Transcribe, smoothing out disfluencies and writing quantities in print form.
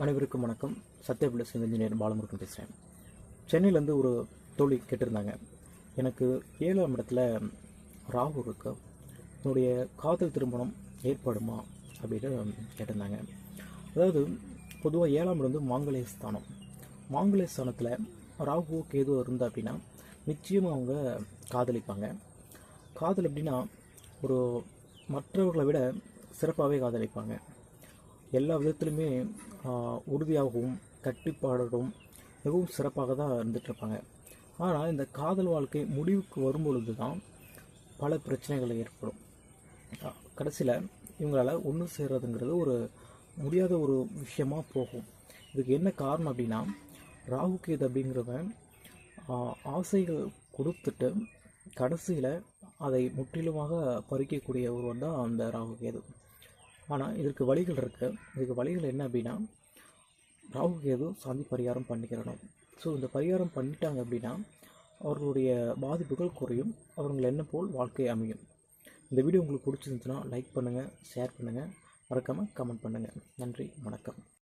அனைவருக்கும் வணக்கம். Sathya plus engineer Balamurugan பேசுகிறேன். சென்னையிலேருந்து ஒரு தோழி கேட்டிருந்தாங்க, எனக்கு 7ஆம் இடத்துல ராகு இருக்கு, என்னுடைய காதல் திருமணம் ஏற்படுமா அப்படின்னு கேட்டிருந்தாங்க. அதாவது பொதுவாக 7ஆம் இடம் வந்து மாங்கல்ய ஸ்தானம். மாங்கல்ய ஸ்தானத்தில் ராகு கேது இருந்தா அப்படின்னா நிச்சயமாக அவங்க காதலிப்பாங்க. காதல் அப்படின்னா ஒரு மற்றவர்களை விட சிறப்பாகவே காதலிப்பாங்க. எல்லா விதத்திலுமே உறுதியாகவும் கட்டுப்பாடும் மிகவும் சிறப்பாக தான் இருந்துகிட்ருப்பாங்க. ஆனால் இந்த காதல் வாழ்க்கை முடிவுக்கு வரும்பொழுது தான் பல பிரச்சனைகள் ஏற்படும். கடைசியில் இவங்களால் ஒன்று சேர்றதுங்கிறது ஒரு முடியாத ஒரு விஷயமாக போகும். இதுக்கு என்ன காரணம் அப்படின்னா, ராகு கேது அப்படிங்கிறவன் ஆசைகள் கொடுத்துட்டு கடைசியில் அதை முற்றிலுமாக பறிக்கக்கூடிய ஒருவன் தான் அந்த ராகு கேது. ஆனால் இதற்கு வழிகள் இருக்குது. இதுக்கு வழிகள் என்ன அப்படின்னா, ராகு கேது சாந்தி பரிகாரம் பண்ணிக்கிறணும். ஸோ இந்த பரிகாரம் பண்ணிட்டாங்க அப்படின்னா அவர்களுடைய பாதிப்புகள் குறையும், அவர்கள் என்ன போல் வாழ்க்கை அமையும். இந்த வீடியோ உங்களுக்கு பிடிச்சிருந்துச்சுன்னா லைக் பண்ணுங்கள், ஷேர் பண்ணுங்கள், மறக்காமல் கமெண்ட் பண்ணுங்கள். நன்றி, வணக்கம்.